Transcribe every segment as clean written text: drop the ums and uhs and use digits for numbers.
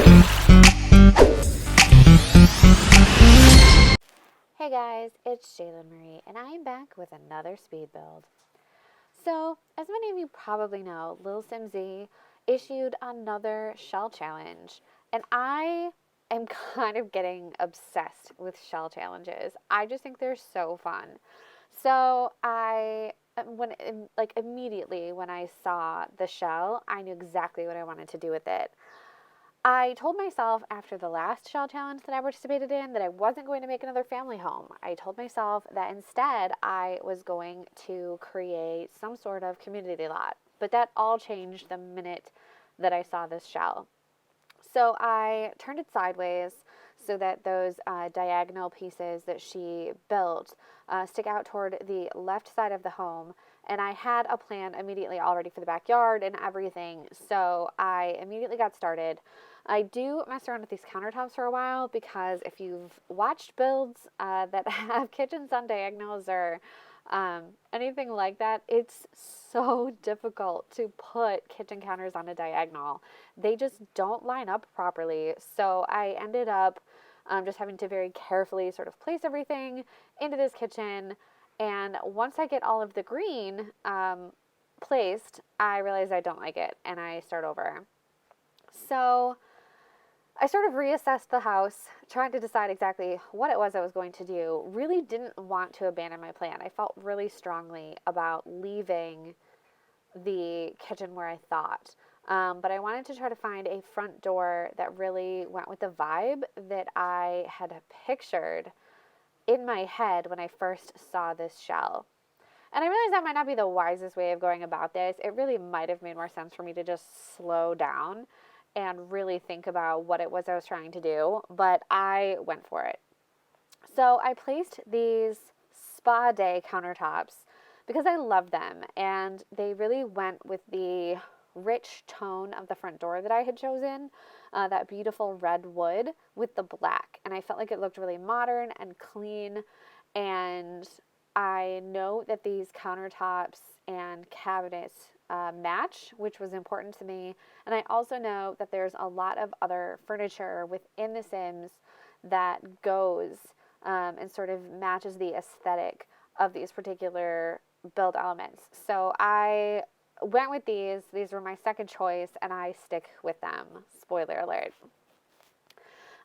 Hey guys, it's Jalen Marie, and I'm back with another speed build. So, as many of you probably know, LilSimsie's issued another shell challenge, and I am kind of getting obsessed with shell challenges. I just think they're so fun. So, immediately when I saw the shell, I knew exactly what I wanted to do with it. I told myself after the last shell challenge that I participated in that I wasn't going to make another family home. I told myself that instead I was going to create some sort of community lot. But that all changed the minute that I saw this shell. So I turned it sideways so that those diagonal pieces that she built stick out toward the left side of the home. And I had a plan immediately already for the backyard and everything. So I immediately got started. I do mess around with these countertops for a while because if you've watched builds that have kitchens on diagonals or anything like that, it's so difficult to put kitchen counters on a diagonal. They just don't line up properly. So I ended up just having to very carefully sort of place everything into this kitchen. And once I get all of the green placed, I realize I don't like it and I start over. So I sort of reassessed the house, trying to decide exactly what it was I was going to do. Really didn't want to abandon my plan. I felt really strongly about leaving the kitchen where I thought. But I wanted to try to find a front door that really went with the vibe that I had pictured in my head when I first saw this shell. And I realized that might not be the wisest way of going about this. It really might have made more sense for me to just slow down and really think about what it was I was trying to do, but I went for it. So I placed these spa day countertops because I love them, and they really went with the rich tone of the front door that I had chosen, that beautiful red wood with the black, and I felt like it looked really modern and clean. And I know that these countertops and cabinets match, which was important to me. And I also know that there's a lot of other furniture within The Sims that goes and sort of matches the aesthetic of these particular build elements. So I went with these. These were my second choice, and I stick with them. Spoiler alert.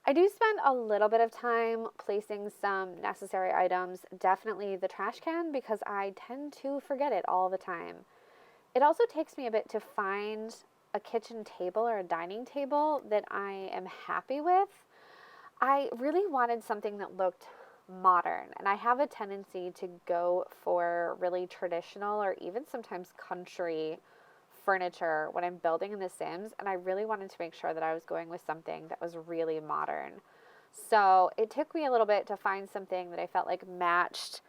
I do spend a little bit of time placing some necessary items, definitely the trash can, because I tend to forget it all the time. It also takes me a bit to find a kitchen table or a dining table that I am happy with. I really wanted something that looked modern, and I have a tendency to go for really traditional or even sometimes country furniture when I'm building in The Sims, and I really wanted to make sure that I was going with something that was really modern. So it took me a little bit to find something that I felt like matched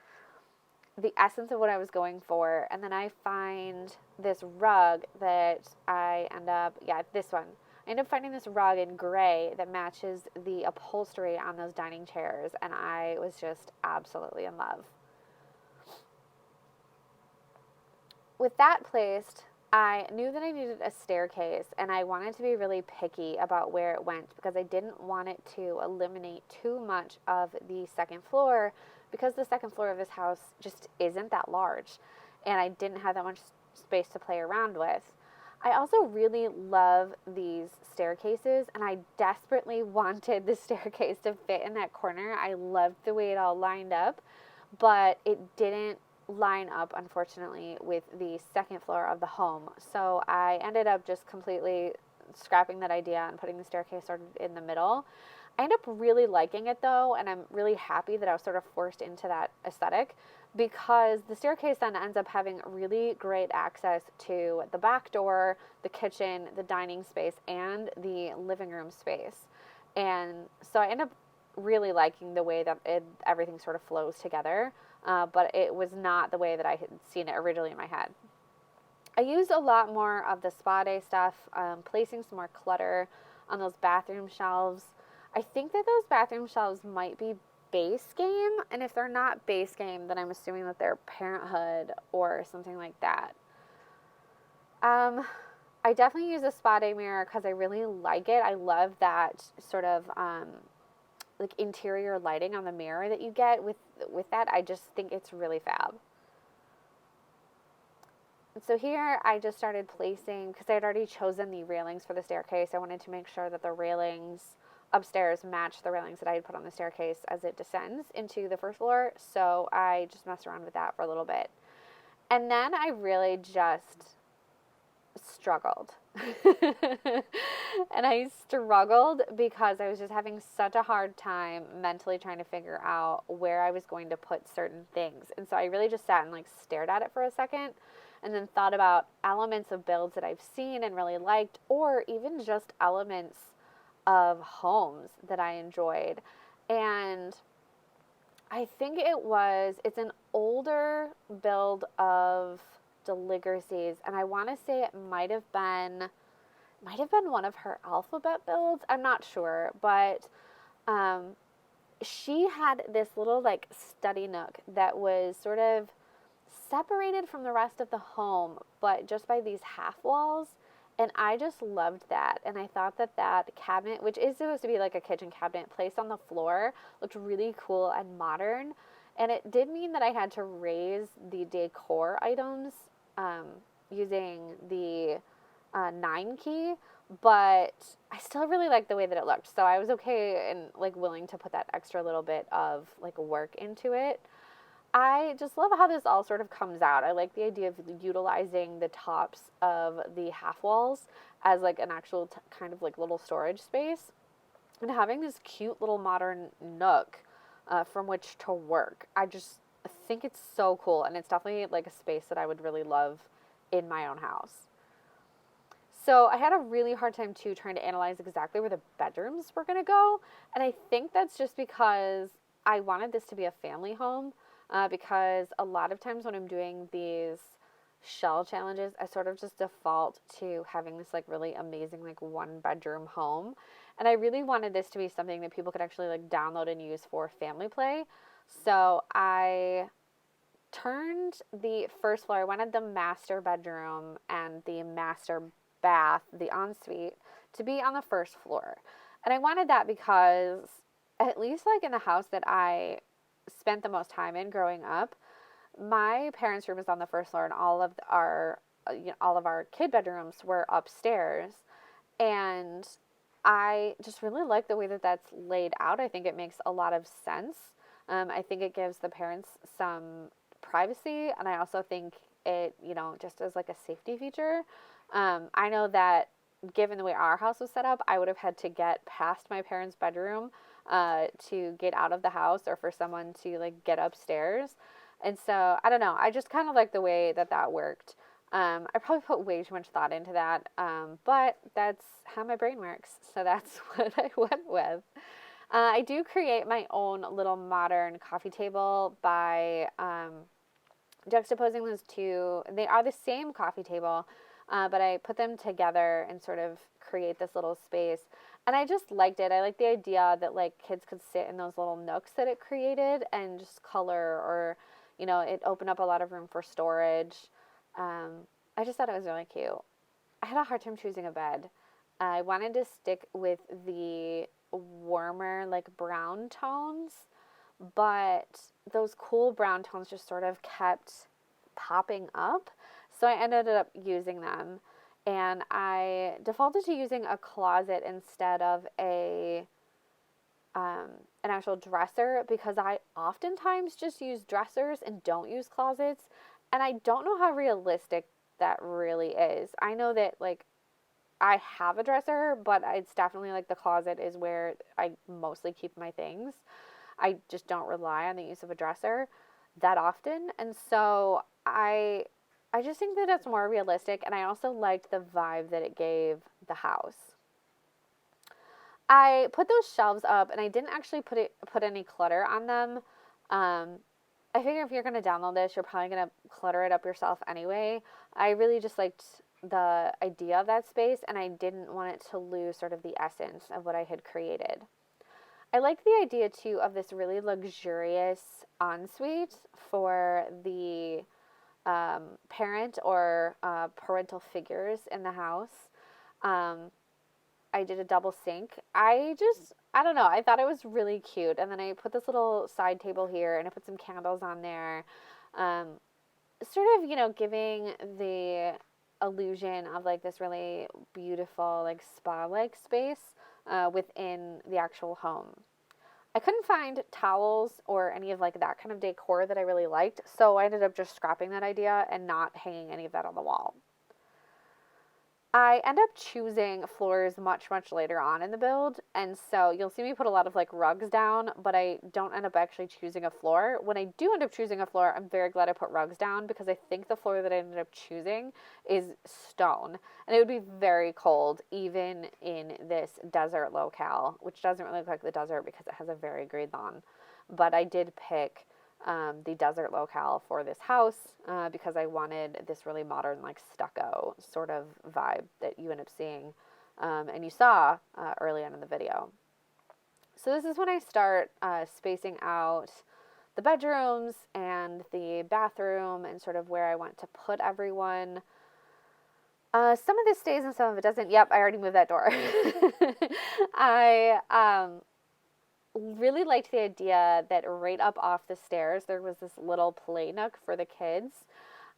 the essence of what I was going for, and then I find this rug that this one. I end up finding this rug in gray that matches the upholstery on those dining chairs, and I was just absolutely in love. With that placed, I knew that I needed a staircase, and I wanted to be really picky about where it went because I didn't want it to eliminate too much of the second floor, because the second floor of this house just isn't that large, and I didn't have that much space to play around with. I also really love these staircases, and I desperately wanted the staircase to fit in that corner. I loved the way it all lined up, but it didn't line up, unfortunately, with the second floor of the home. So I ended up just completely scrapping that idea and putting the staircase sort of in the middle. I end up really liking it though, and I'm really happy that I was sort of forced into that aesthetic, because the staircase then ends up having really great access to the back door, the kitchen, the dining space, and the living room space. And so I end up really liking the way that everything sort of flows together, but it was not the way that I had seen it originally in my head. I used a lot more of the spa day stuff, placing some more clutter on those bathroom shelves. I think that those bathroom shelves might be base game, and if they're not base game, then I'm assuming that they're Parenthood or something like that. I definitely use a spotting mirror because I really like it. I love that sort of like interior lighting on the mirror that you get with that. I just think it's really fab. And so here I just started placing, because I had already chosen the railings for the staircase. I wanted to make sure that the railings upstairs match the railings that I had put on the staircase as it descends into the first floor. So I just messed around with that for a little bit. And then I really just struggled. And I struggled because I was just having such a hard time mentally trying to figure out where I was going to put certain things. And so I really just sat and like stared at it for a second and then thought about elements of builds that I've seen and really liked, or even just elements of homes that I enjoyed. And I think it's an older build of LilSimsie's, and I want to say it might have been one of her alphabet builds. I'm not sure, but um, she had this little like study nook that was sort of separated from the rest of the home, but just by these half walls. And I just loved that. And I thought that that cabinet, which is supposed to be like a kitchen cabinet placed on the floor, looked really cool and modern. And it did mean that I had to raise the decor items um, using the 9 key, but I still really liked the way that it looked. So I was okay and like willing to put that extra little bit of like work into it. I just love how this all sort of comes out. I like the idea of utilizing the tops of the half walls as like an actual kind of like little storage space, and having this cute little modern nook from which to work. I just think it's so cool, and it's definitely like a space that I would really love in my own house. So I had a really hard time too trying to analyze exactly where the bedrooms were going to go, and I think that's just because I wanted this to be a family home. Because a lot of times when I'm doing these shell challenges, I sort of just default to having this like really amazing like 1 bedroom home. And I really wanted this to be something that people could actually like download and use for family play. So I turned the first floor, I wanted the master bedroom and the master bath, the ensuite, to be on the first floor. And I wanted that because, at least like in the house that I spent the most time in growing up, my parents' room is on the first floor, and all of our kid bedrooms were upstairs. And I just really like the way that that's laid out. I think it makes a lot of sense. I think it gives the parents some privacy, and I also think it, just as like a safety feature. I know that given the way our house was set up, I would have had to get past my parents' bedroom to get out of the house, or for someone to like get upstairs. And so I don't know. I just kind of like the way that that worked. I probably put way too much thought into that, but that's how my brain works. So that's what I went with. I do create my own little modern coffee table by juxtaposing those two. They are the same coffee table, but I put them together and sort of create this little space. And I just liked it. I like the idea that like kids could sit in those little nooks that it created and just color, or, it opened up a lot of room for storage. I just thought it was really cute. I had a hard time choosing a bed. I wanted to stick with the warmer, like brown tones, but those cool brown tones just sort of kept popping up. So I ended up using them, and I defaulted to using a closet instead of an actual dresser, because I oftentimes just use dressers and don't use closets, and I don't know how realistic that really is. I know that like I have a dresser, but it's definitely like the closet is where I mostly keep my things. I just don't rely on the use of a dresser that often. And so I just think that it's more realistic, and I also liked the vibe that it gave the house. I put those shelves up, and I didn't actually put any clutter on them. I figure if you're going to download this, you're probably going to clutter it up yourself anyway. I really just liked the idea of that space, and I didn't want it to lose sort of the essence of what I had created. I like the idea too of this really luxurious ensuite for the parent or parental figures in the house. Um, I did a double sink. I don't know, I thought it was really cute. And then I put this little side table here and I put some candles on there. Um, Sort of, giving the illusion of like this really beautiful, like spa like space within the actual home. I couldn't find towels or any of like that kind of decor that I really liked, so I ended up just scrapping that idea and not hanging any of that on the wall. I end up choosing floors much, much later on in the build. And so you'll see me put a lot of like rugs down, but I don't end up actually choosing a floor. When I do end up choosing a floor, I'm very glad I put rugs down because I think the floor that I ended up choosing is stone. And it would be very cold even in this desert locale, which doesn't really look like the desert because it has a very green lawn. But I did pick the desert locale for this house because I wanted this really modern, like stucco sort of vibe that you end up seeing and you saw early on in the video. So this is when I start spacing out the bedrooms and the bathroom and sort of where I want to put everyone. Some of this stays and some of it doesn't. Yep, I already moved that door. I really liked the idea that right up off the stairs there was this little play nook for the kids.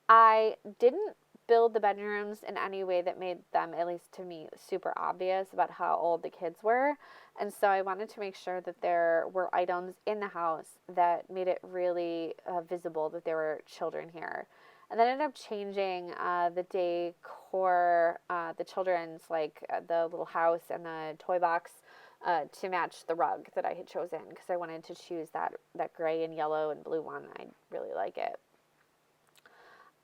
I didn't build the bedrooms in any way that made them, at least to me, super obvious about how old the kids were. And so I wanted to make sure that there were items in the house that made it really visible that there were children here. And then ended up changing the decor, the children's, like the little house and the toy box to match the rug that I had chosen because I wanted to choose that gray and yellow and blue one. I really like it.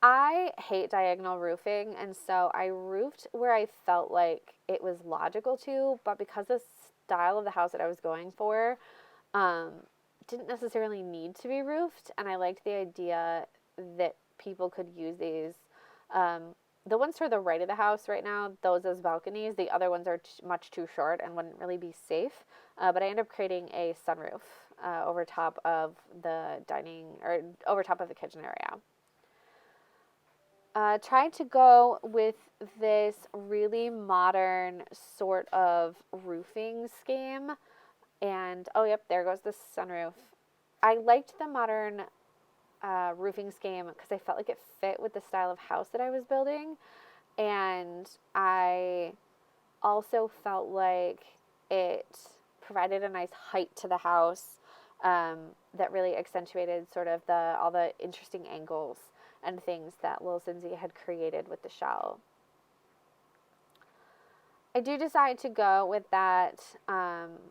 I hate diagonal roofing, and so I roofed where I felt like it was logical to, but because the style of the house that I was going for um, didn't necessarily need to be roofed, and I liked the idea that people could use these. Um, the ones to the right of the house right now, those as balconies. The other ones are much too short and wouldn't really be safe. But I ended up creating a sunroof over top of the dining or over top of the kitchen area. Trying to go with this really modern sort of roofing scheme. And oh, yep, there goes the sunroof. I liked the modern roofing scheme because I felt like it fit with the style of house that I was building. And I also felt like it provided a nice height to the house that really accentuated sort of all the interesting angles and things that LilSimsie had created with the shell. I do decide to go with that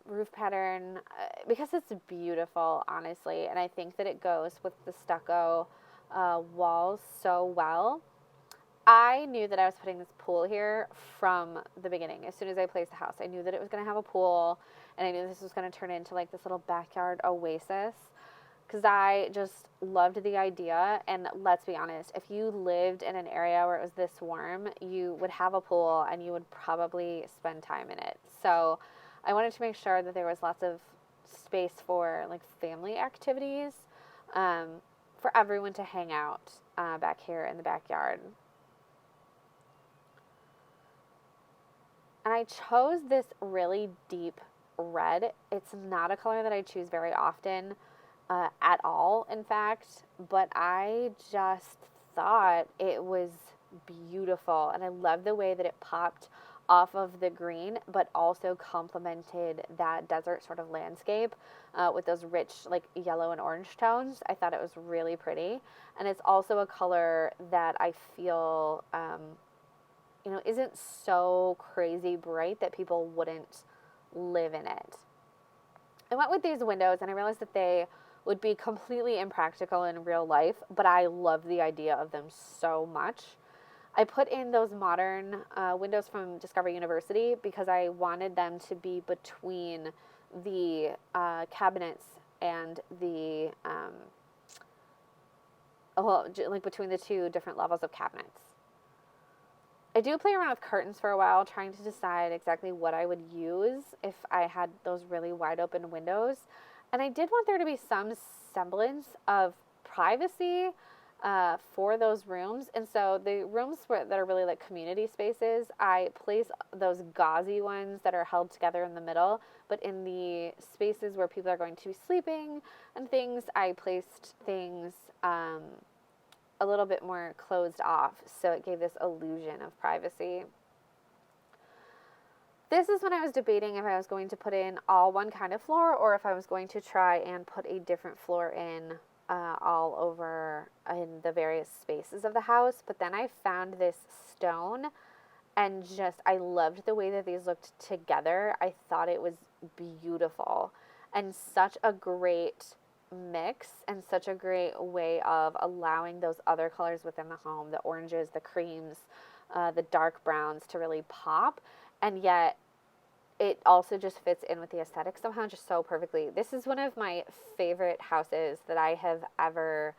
roof pattern because it's beautiful, honestly, and I think that it goes with the stucco walls so well. I knew that I was putting this pool here from the beginning. As soon as I placed the house, I knew that it was going to have a pool, and I knew this was going to turn into like this little backyard oasis because I just loved the idea. And let's be honest, if you lived in an area where it was this warm, you would have a pool and you would probably spend time in it. So I wanted to make sure that there was lots of space for like family activities for everyone to hang out back here in the backyard. And I chose this really deep red. It's not a color that I choose very often at all, in fact, but I just thought it was beautiful. And I love the way that it popped off of the green, but also complemented that desert sort of landscape with those rich, like yellow and orange tones. I thought it was really pretty. And it's also a color that I feel isn't so crazy bright that people wouldn't live in it. I went with these windows and I realized that they would be completely impractical in real life, but I love the idea of them so much. I put in those modern windows from Discovery University because I wanted them to be between the cabinets and the, like between the two different levels of cabinets. I do play around with curtains for a while, trying to decide exactly what I would use if I had those really wide open windows. And I did want there to be some semblance of privacy, for those rooms. And so the rooms that are really like community spaces, I place those gauzy ones that are held together in the middle. But in the spaces where people are going to be sleeping and things, I placed things a little bit more closed off. So it gave this illusion of privacy. This is when I was debating if I was going to put in all one kind of floor or if I was going to try and put a different floor in all over in the various spaces of the house. But then I found this stone and just, I loved the way that these looked together. I thought it was beautiful and such a great mix and such a great way of allowing those other colors within the home, the oranges, the creams, the dark browns to really pop. And yet it also just fits in with the aesthetic somehow just so perfectly. This is one of my favorite houses that I have ever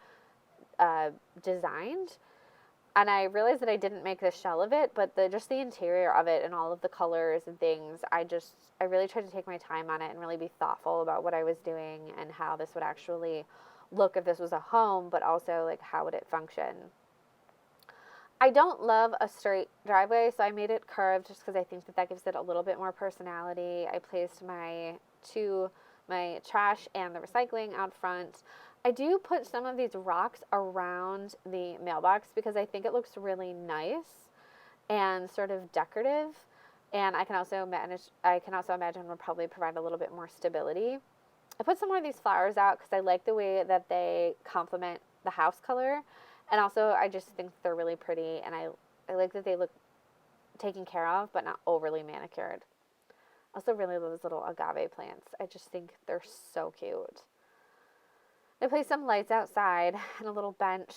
designed. And I realized that I didn't make the shell of it, but just the interior of it and all of the colors and things, I really tried to take my time on it and really be thoughtful about what I was doing and how this would actually look if this was a home, but also like how would it function. I don't love a straight driveway, so I made it curved just because I think that gives it a little bit more personality. I placed my trash and the recycling out front. I do put some of these rocks around the mailbox because I think it looks really nice and sort of decorative. And I can also imagine would probably provide a little bit more stability. I put some more of these flowers out because I like the way that they complement the house color. And also, I just think they're really pretty, and I like that they look taken care of, but not overly manicured. I also really love those little agave plants. I just think they're so cute. I placed some lights outside and a little bench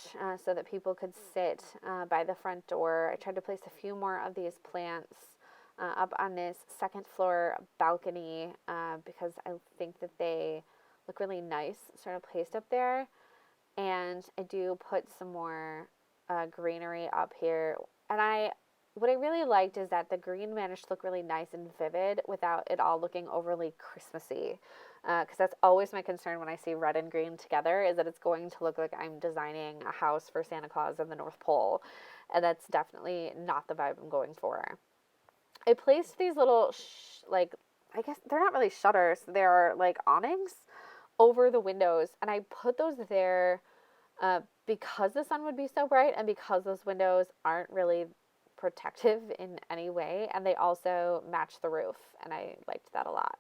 so that people could sit by the front door. I tried to place a few more of these plants up on this second floor balcony because I think that they look really nice sort of placed up there. And I do put some more greenery up here. And what I really liked is that the green managed to look really nice and vivid without it all looking overly Christmassy. Because that's always my concern when I see red and green together, is that it's going to look like I'm designing a house for Santa Claus in the North Pole. And that's definitely not the vibe I'm going for. I placed these little, I guess they're not really shutters. They're like awnings over the windows, and I put those there because the sun would be so bright and because those windows aren't really protective in any way, and they also match the roof, and I liked that a lot.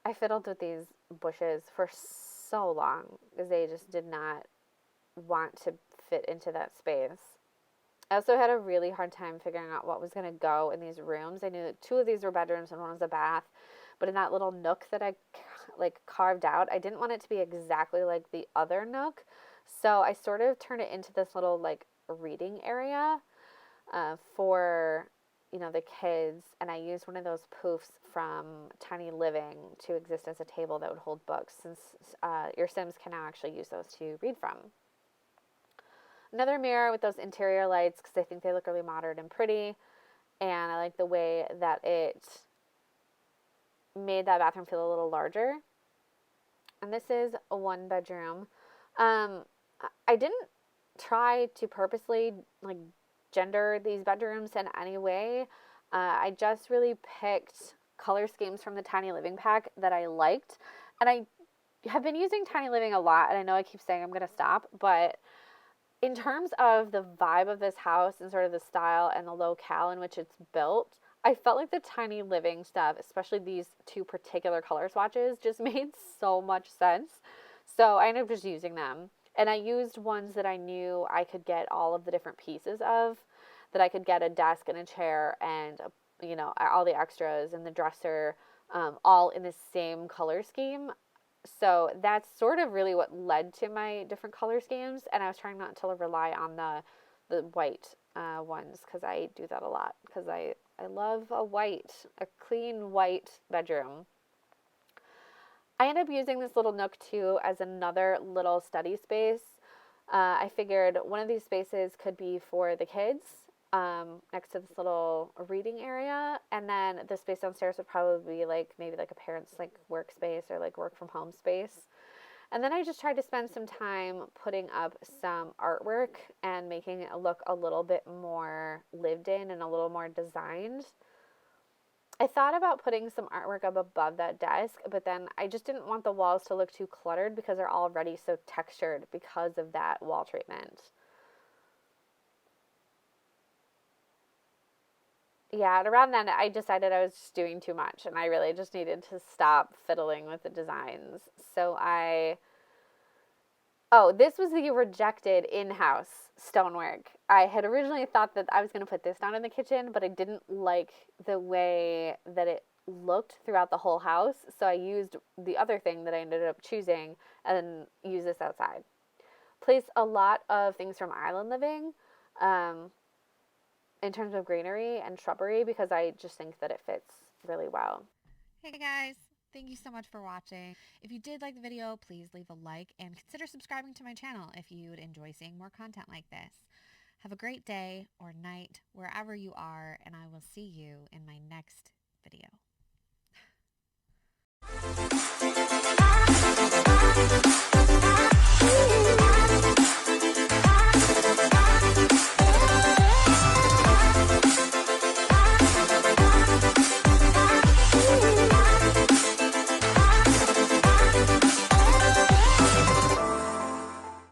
I fiddled with these bushes for so long because they just did not want to fit into that space. I also had a really hard time figuring out what was going to go in these rooms. I knew that two of these were bedrooms and one was a bath. But in that little nook that I carved out, I didn't want it to be exactly like the other nook. So I sort of turned it into this little reading area for the kids. And I used one of those poofs from Tiny Living to exist as a table that would hold books, since your Sims can now actually use those to read from. Another mirror with those interior lights because I think they look really modern and pretty. And I like the way that it made that bathroom feel a little larger. And this is a one bedroom. I didn't try to purposely gender these bedrooms in any way. I just really picked color schemes from the Tiny Living pack that I liked. And I have been using Tiny Living a lot, and I know I keep saying I'm going to stop, but in terms of the vibe of this house and sort of the style and the locale in which it's built, I felt like the Tiny Living stuff, especially these two particular color swatches, just made so much sense. So I ended up just using them. And I used ones that I knew I could get all of the different pieces of, that I could get a desk and a chair and, all the extras and the dresser, all in the same color scheme. So that's sort of really what led to my different color schemes. And I was trying not to rely on the white ones, because I do that a lot, because I love a clean white bedroom. I ended up using this little nook too as another little study space. I figured one of these spaces could be for the kids, next to this little reading area, and then the space downstairs would probably be maybe a parent's workspace or work from home space. And then I just tried to spend some time putting up some artwork and making it look a little bit more lived in and a little more designed. I thought about putting some artwork up above that desk, but then I just didn't want the walls to look too cluttered because they're already so textured because of that wall treatment. Yeah, and around then I decided I was just doing too much and I really just needed to stop fiddling with the designs. So this was the rejected in-house stonework. I had originally thought that I was going to put this down in the kitchen, but I didn't like the way that it looked throughout the whole house. So I used the other thing that I ended up choosing and use this outside. Place a lot of things from island living um, in terms of greenery and shrubbery because I just think that it fits really well. Hey guys, thank you so much for watching. If you did like the video, please leave a like and consider subscribing to my channel if you would enjoy seeing more content like this. Have a great day or night wherever you are, and I will see you in my next video.